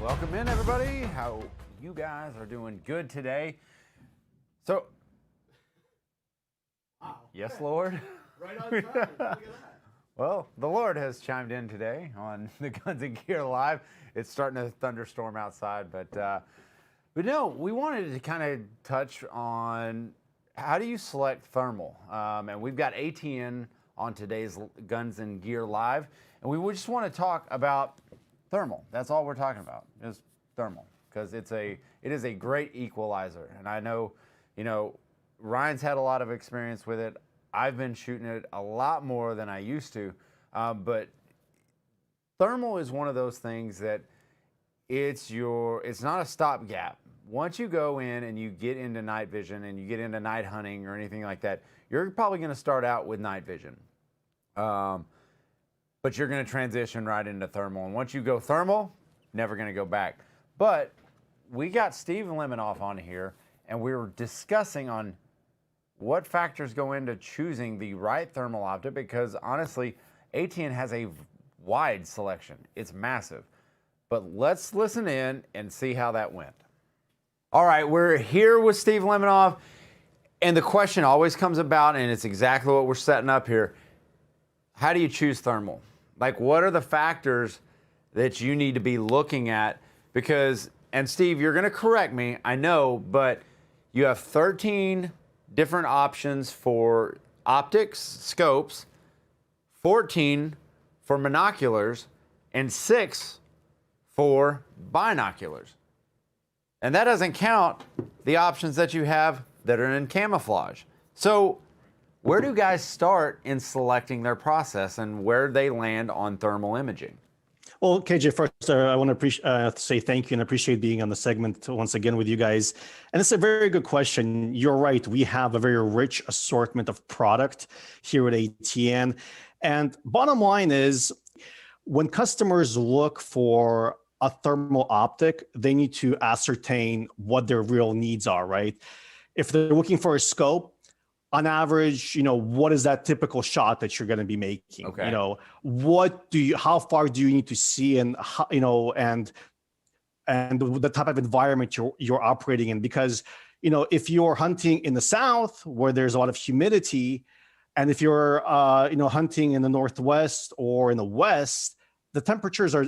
Welcome in, everybody. How you guys are doing good today. So, wow. Yes, Lord. Right on time. Look at that. Well, the Lord has chimed in today on the Guns and Gear Live. It's starting to thunderstorm outside, but no, we wanted to kind of touch on how do you select thermal, and we've got ATN on today's Guns and Gear Live, and we just want to talk about thermal. That's all we're talking about is thermal, because it is a great equalizer, and I know, Ryan's had a lot of experience with it. I've been shooting it a lot more than I used to, but thermal is one of those things that it's not a stopgap. Once you go in and you get into night vision and you get into night hunting or anything like that, you're probably going to start out with night vision, but you're going to transition right into thermal. And once you go thermal, never going to go back. But we got Steve Lemenov on here, and we were discussing on what factors go into choosing the right thermal optic, because honestly, ATN has a wide selection. It's massive. But let's listen in and see how that went. All right, we're here with Steve Lemenov, and the question always comes about, and it's exactly what we're setting up here. How do you choose thermal? Like, what are the factors that you need to be looking at? Because, and Steve, you're going to correct me, I know, but you have 13 different options for optics, scopes, 14 for monoculars, and 6 for binoculars. And that doesn't count the options that you have that are in camouflage. So where do guys start in selecting their process, and where they land on thermal imaging? Well, KJ, first, I want to say thank you and appreciate being on the segment once again with you guys. And it's a very good question. You're right. We have a very rich assortment of product here at ATN. And bottom line is, when customers look for a thermal optic, they need to ascertain what their real needs are, right? If they're looking for a scope, on average, what is that typical shot that you're going to be making? Okay. How far do you need to see, and and the type of environment you're operating in? Because, if you're hunting in the south where there's a lot of humidity, and if you're, hunting in the northwest or in the west, the temperatures are,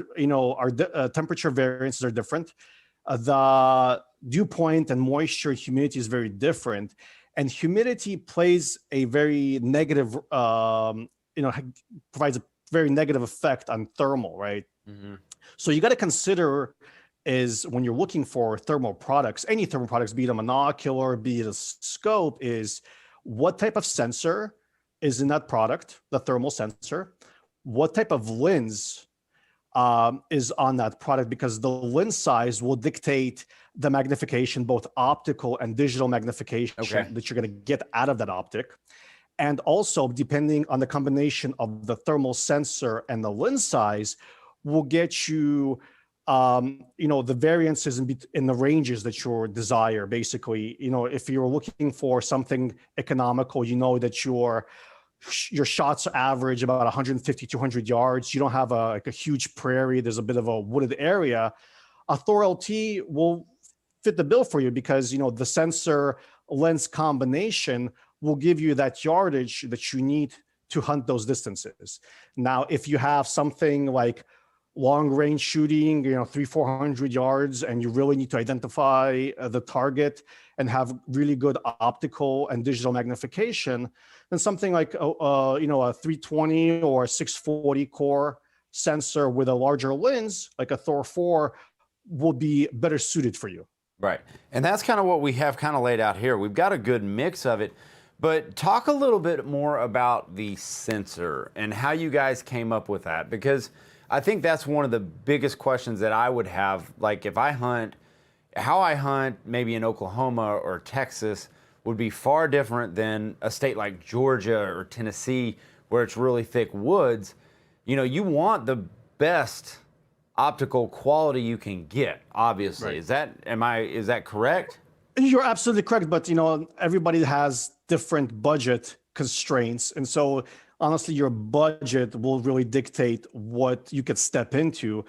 temperature variances are different. The dew point and moisture and humidity is very different. And humidity plays a very negative, provides a very negative effect on thermal, right? Mm-hmm. So you got to consider is when you're looking for thermal products, any thermal products, be it a monocular, be it a scope, is what type of sensor is in that product, the thermal sensor, what type of lens is on that product, because the lens size will dictate the magnification, both optical and digital magnification that you're going to get out of that optic. And also, depending on the combination of the thermal sensor and the lens size, will get you, the variances in the ranges that you desire. Basically, if you're looking for something economical, that your shots average about 150, 200 yards. You don't have a huge prairie. There's a bit of a wooded area. A Thor LT will fit the bill for you, because, the sensor lens combination will give you that yardage that you need to hunt those distances. Now, if you have something like long range shooting, 300-400 yards, and you really need to identify the target and have really good optical and digital magnification, then something like a 320 or a 640 core sensor with a larger lens, like a Thor 4, will be better suited for you. Right. And that's kind of what we have kind of laid out here. We've got a good mix of it, but talk a little bit more about the sensor and how you guys came up with that, because I think that's one of the biggest questions that I would have. Like, if I hunt, how I hunt maybe in Oklahoma or Texas would be far different than a state like Georgia or Tennessee, where it's really thick woods. You want the best optical quality you can get, obviously. Right. Is that correct? You're absolutely correct, but everybody has different budget constraints, and so honestly, your budget will really dictate what you could step into.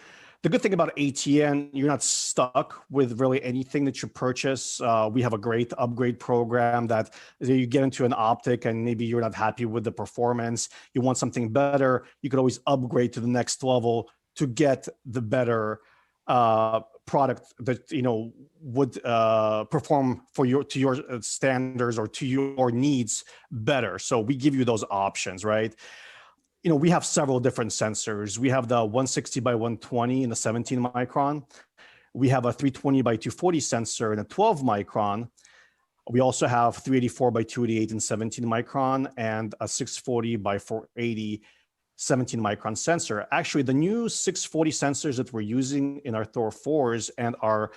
The good thing about ATN, you're not stuck with really anything that you purchase. We have a great upgrade program that you get into an Optic and maybe you're not happy with the performance. You want something better. You could always upgrade to the next level to get the better product that would perform to your standards or to your needs better. So we give you those options, right? We have several different sensors. We have the 160 by 120 in the 17 micron. We have a 320 by 240 sensor in a 12 micron. We also have 384 by 288 in 17 micron and a 640 by 480 17 micron sensor. Actually, the new 640 sensors that we're using in our Thor 4s and our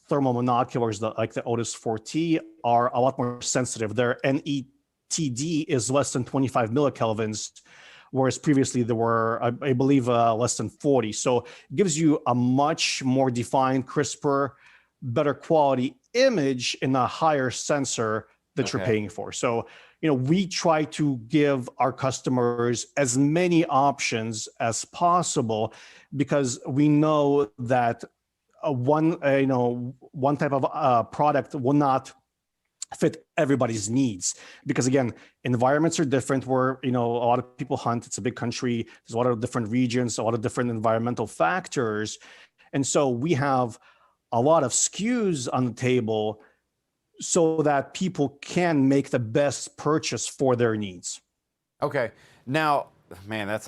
thermal monoculars, like the Otis 4T, are a lot more sensitive. Their NETD is less than 25 millikelvins, whereas previously there were, I believe, less than 40. So it gives you a much more defined, crisper, better quality image in a higher sensor that you're paying for. So, we try to give our customers as many options as possible because we know that one type of product will not fit everybody's needs, because again, environments are different. Where a lot of people hunt, it's a big country, there's a lot of different regions, a lot of different environmental factors, and so we have a lot of SKUs on the table so that people can make the best purchase for their needs. Okay, now, man, that's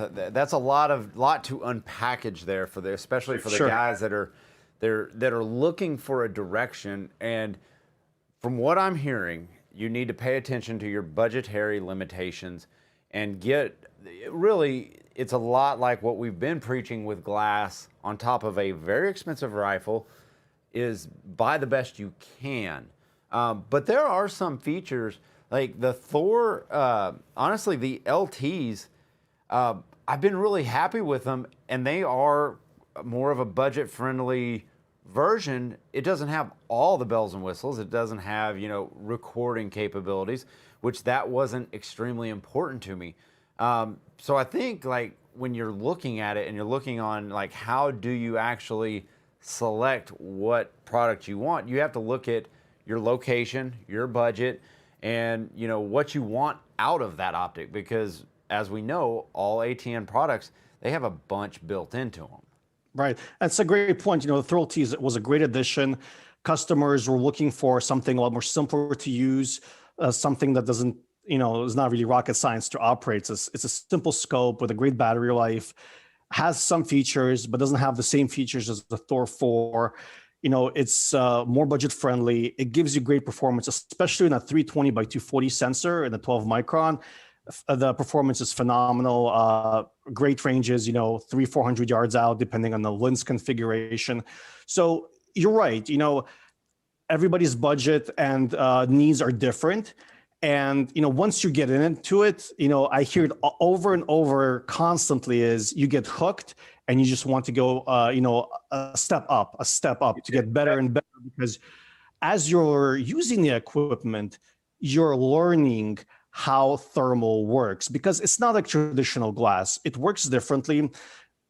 a lot to unpackage there especially for the guys that are looking for a direction. And from what I'm hearing, you need to pay attention to your budgetary limitations and it's a lot like what we've been preaching with glass on top of a very expensive rifle, is buy the best you can. But there are some features like the Thor, honestly, the LTs, I've been really happy with them, and they are more of a budget-friendly version. It doesn't have all the bells and whistles. It doesn't have, recording capabilities, which that wasn't extremely important to me. So I think like when you're looking at it and you're looking on like how do you actually select what product you want, you have to look at your location, your budget, and what you want out of that optic, because as we know, all ATN products, they have a bunch built into them. Right. That's a great point. The Thrill T was a great addition. Customers were looking for something a lot more simpler to use, something that doesn't, is not really rocket science to operate. It's a simple scope with a great battery life, has some features, but doesn't have the same features as the Thor 4. It's more budget friendly. It gives you great performance, especially in a 320 by 240 sensor in the 12 micron. The performance is phenomenal. Great ranges, 300-400 yards out, depending on the lens configuration. So you're right. Everybody's budget and needs are different. And, once you get into it, I hear it over and over constantly is you get hooked and you just want to go, a step up to get better and better, because as you're using the equipment, you're learning how thermal works, because it's not like traditional glass. It works differently.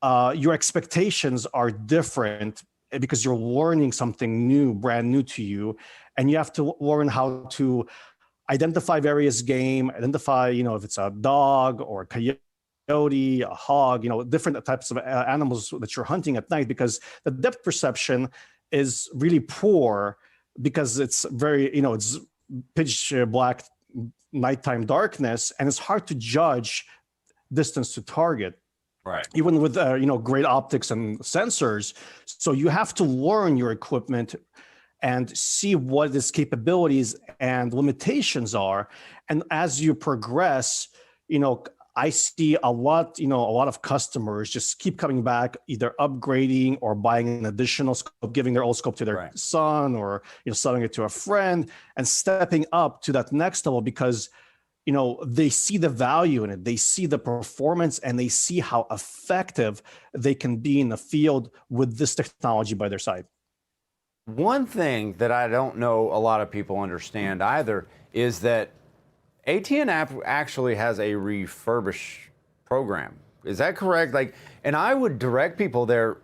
Your expectations are different because you're learning something new, brand new to you. And you have to learn how to identify various game, if it's a dog or a coyote, a hog, different types of animals that you're hunting at night, because the depth perception is really poor because it's very, it's pitch black nighttime darkness, and it's hard to judge distance to target. Right. Even with, great optics and sensors. So you have to learn your equipment and see what its capabilities and limitations are. And as you progress, I see a lot of customers just keep coming back, either upgrading or buying an additional scope, giving their old scope to their son, or selling it to a friend, and stepping up to that next level because they see the value in it, they see the performance, and they see how effective they can be in the field with this technology by their side. One thing that I don't know a lot of people understand either is that ATN actually has a refurbished program. Is that correct? And I would direct people there.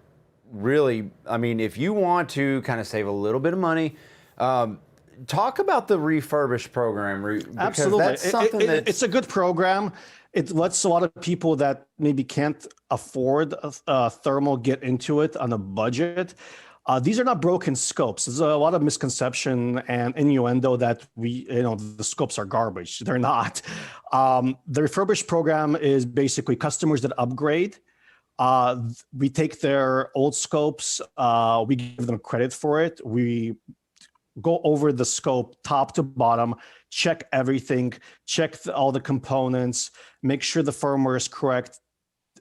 really, I mean, if you want to kind of save a little bit of money, talk about the refurbished program. Because Absolutely. that's something It's a good program. It lets a lot of people that maybe can't afford thermal get into it on a budget. These are not broken scopes. There's a lot of misconception and innuendo that the scopes are garbage. They're not. The refurbished program is basically customers that upgrade. We take their old scopes, we give them credit for it. We go over the scope top to bottom, check everything, check all the components, make sure the firmware is correct,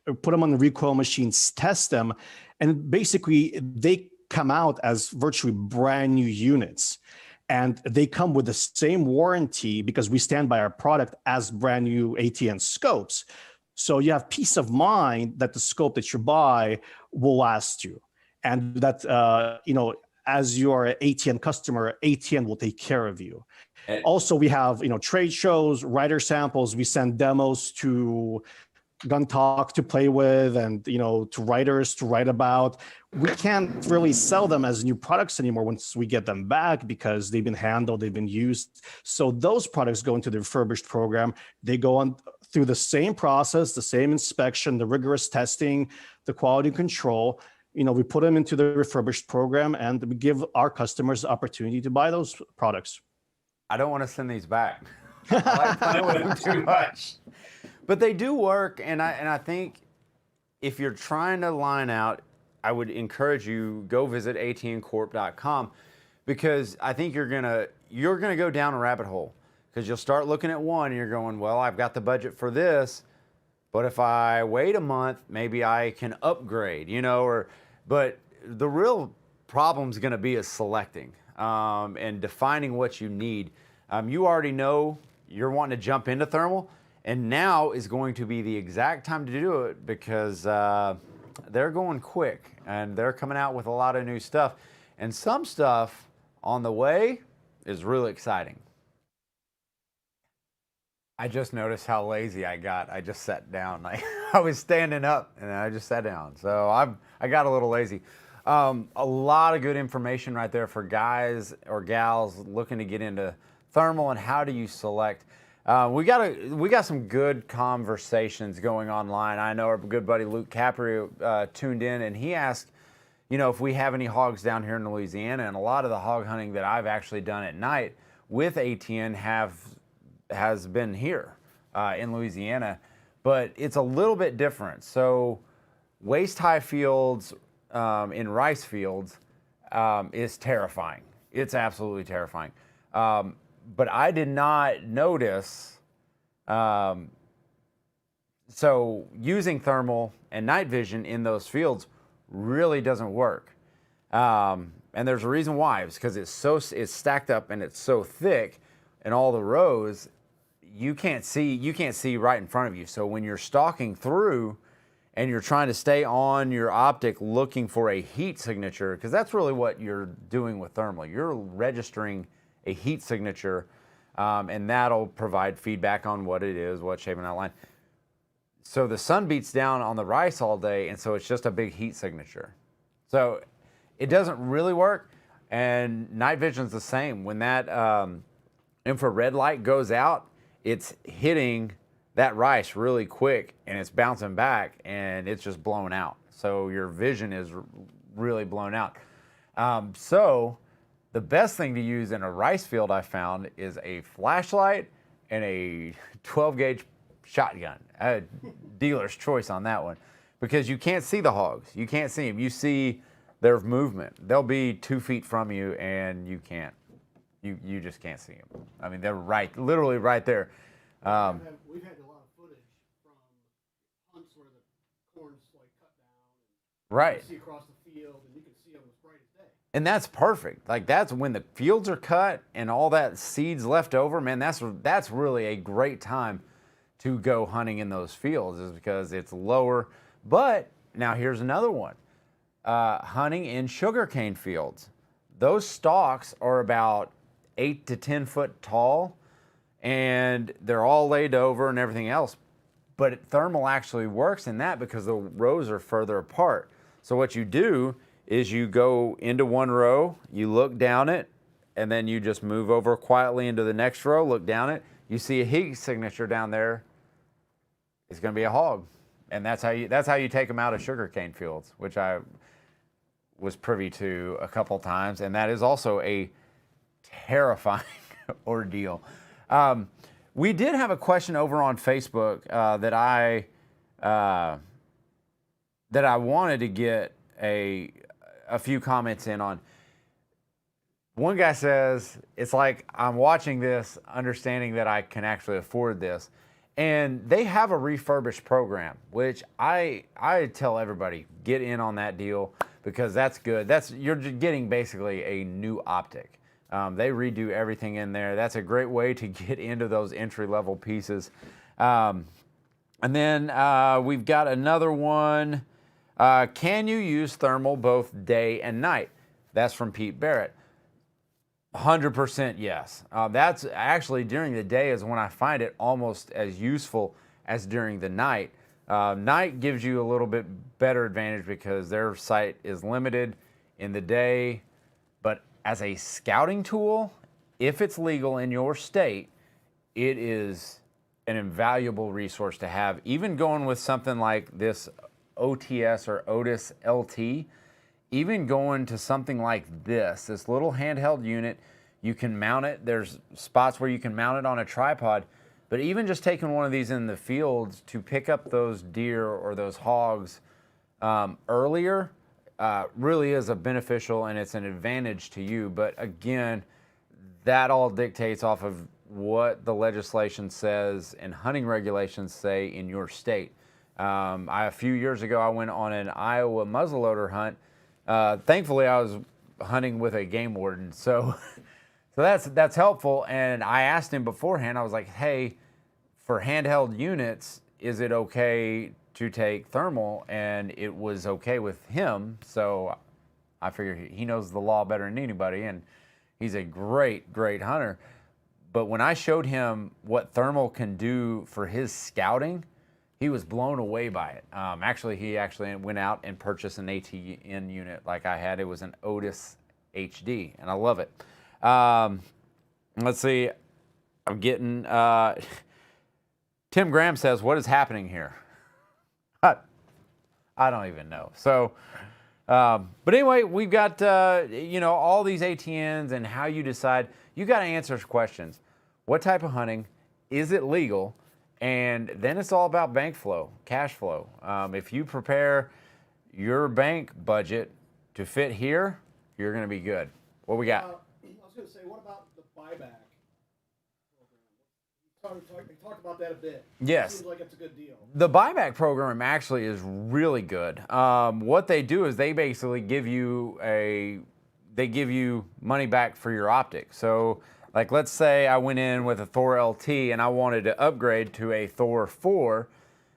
put them on the recoil machines, test them, and basically they come out as virtually brand new units. And they come with the same warranty because we stand by our product as brand new ATN scopes. So you have peace of mind that the scope that you buy will last you. And that, as you are an ATN customer, ATN will take care of you. Also, we have, trade shows, writer samples. We send demos to Gun Talk to play with and, to writers to write about. We can't really sell them as new products anymore once we get them back because they've been handled, they've been used. So those products go into the refurbished program. They go on through the same process, the same inspection, the rigorous testing, the quality control. We put them into the refurbished program and we give our customers the opportunity to buy those products. I don't want to send these back. I like playing with them too much. But they do work, and I think if you're trying to line out, I would encourage you go visit atncorp.com because I think you're gonna go down a rabbit hole because you'll start looking at one and you're going, well, I've got the budget for this, but if I wait a month, maybe I can upgrade, but the real problem's gonna be is selecting and defining what you need. You already know you're wanting to jump into thermal, and now is going to be the exact time to do it because they're going quick and they're coming out with a lot of new stuff. And some stuff on the way is really exciting. I just noticed how lazy I got. I just sat down. I was standing up and I just sat down. So I got a little lazy. A lot of good information right there for guys or gals looking to get into thermal and how do you select. We got some good conversations going online. I know our good buddy Luke Capri tuned in and he asked, if we have any hogs down here in Louisiana, and a lot of the hog hunting that I've actually done at night with ATN has been here in Louisiana, but it's a little bit different. So waist-high fields in rice fields is terrifying. It's absolutely terrifying. But I did not notice, so using thermal and night vision in those fields really doesn't work. And there's a reason why. It's because it's stacked up and it's so thick in all the rows, you can't see right in front of you. So when you're stalking through and you're trying to stay on your optic looking for a heat signature, because that's really what you're doing with thermal. You're registering a heat signature, and that'll provide feedback on what it is, what's shaping that line. So the sun beats down on the rice all day, and so it's just a big heat signature. So it doesn't really work, and night vision's the same. When that infrared light goes out, it's hitting that rice really quick, and it's bouncing back, and it's just blown out. So your vision is really blown out. So the best thing to use in a rice field I found is a flashlight and a 12 gauge shotgun. Dealer's choice on that one because you can't see the hogs. You can't see them. You see their movement. They'll be 2 feet from you and you can't. You just can't see them. I mean, they're literally right there. We've had a lot of footage from hunts where the corn's cut down. Right. You can see across the field and you can see them as bright as day. And that's perfect. That's when the fields are cut and all that seeds left over, man, that's really a great time to go hunting in those fields is because it's lower. But now here's another one. Hunting in sugarcane fields. Those stalks are about 8 to 10 foot tall and they're all laid over and everything else. But thermal actually works in that because the rows are further apart. So what you do is you go into one row, you look down it, and then you just move over quietly into the next row, look down it. You see a heat signature down there. It's going to be a hog. And that's how you take them out of sugarcane fields, which I was privy to a couple times. And that is also a terrifying ordeal. We did have a question over on Facebook that I wanted to get a few comments in on. One guy says, it's like I'm watching this, understanding that I can actually afford this. And they have a refurbished program, which I tell everybody, get in on that deal because that's good. You're getting basically a new Optic. They redo everything in there. That's a great way to get into those entry-level pieces. And then we've got another one. Can you use thermal both day and night? That's from Pete Barrett. 100% yes. That's actually during the day is when I find it almost as useful as during the night. Night gives you a little bit better advantage because their sight is limited in the day. But as a scouting tool, if it's legal in your state, it is an invaluable resource to have. Even going with something like this OTS or Otis LT, even going to something like this little handheld unit, you can mount it. There's spots where you can mount it on a tripod, but even just taking one of these in the fields to pick up those deer or those hogs earlier really is a beneficial and it's an advantage to you. But again, that all dictates off of what the legislation says and hunting regulations say in your state. A few years ago, I went on an Iowa muzzleloader hunt. Thankfully, I was hunting with a game warden, so that's helpful. And I asked him beforehand. I was like, "Hey, for handheld units, is it okay to take thermal?" And it was okay with him. So I figure he knows the law better than anybody, and he's a great hunter. But when I showed him what thermal can do for his scouting, he was blown away by it. He actually went out and purchased an ATN unit like I had. It was an Otis HD, and I love it. Let's see. I'm getting... Tim Graham says, what is happening here? I don't even know. So, but anyway, we've got, all these ATNs and how you decide. You got to answer questions. What type of hunting? Is it legal? And then it's all about bank flow, cash flow. If you prepare your bank budget to fit here, you're going to be good. What we got? I was going to say, what about the buyback program? We talked about that a bit. Yes. It seems like it's a good deal. The buyback program actually is really good. What they do is they basically give you money back for your optic. So, like, let's say I went in with a Thor LT and I wanted to upgrade to a Thor 4.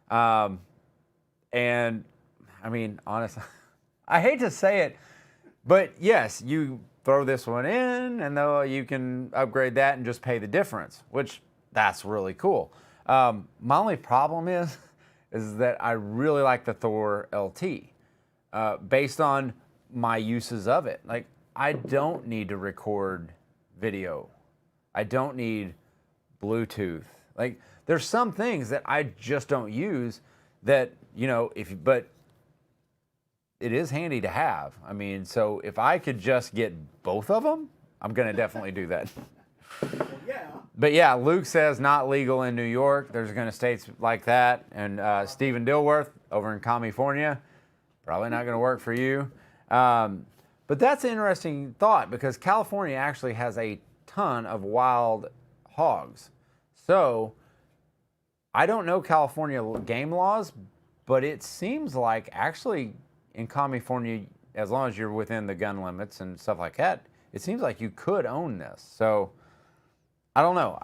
And, I mean, honestly, I hate to say it, but yes, you throw this one in and though you can upgrade that and just pay the difference, which that's really cool. My only problem is that I really like the Thor LT based on my uses of it. Like, I don't need to record video. I don't need Bluetooth. Like, there's some things that I just don't use that, but it is handy to have. I mean, so if I could just get both of them, I'm going to definitely do that. Well, yeah. But yeah, Luke says not legal in New York. There's going to states like that. And Stephen Dilworth over in California, probably not going to work for you. But that's an interesting thought because California actually has a ton of wild hogs. So I don't know California game laws, but it seems like actually in California, as long as you're within the gun limits and stuff like that, it seems like you could own this. So I don't know.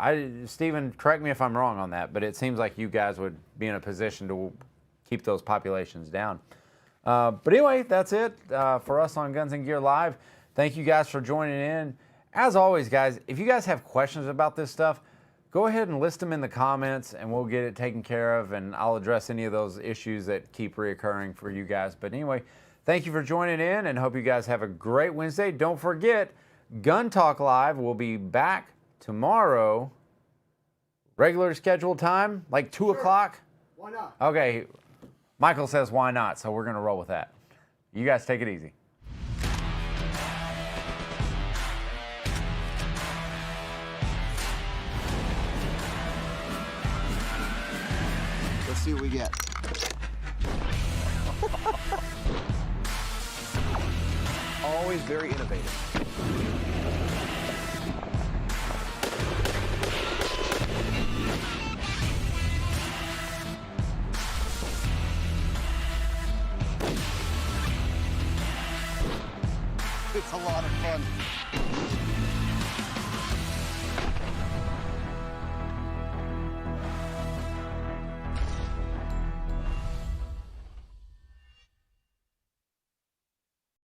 Stephen, correct me if I'm wrong on that, but it seems like you guys would be in a position to keep those populations down. But anyway, that's it for us on Guns and Gear Live. Thank you guys for joining in. As always, guys, if you guys have questions about this stuff, go ahead and list them in the comments and we'll get it taken care of and I'll address any of those issues that keep reoccurring for you guys. But anyway, Thank you for joining in and hope you guys have a great Wednesday. Don't forget, Gun Talk Live will be back tomorrow. Regular scheduled time, like 2 o'clock? Why not? Okay, Michael says why not, so we're going to roll with that. You guys take it easy. Let's see what we get. Always very innovative. It's a lot of fun.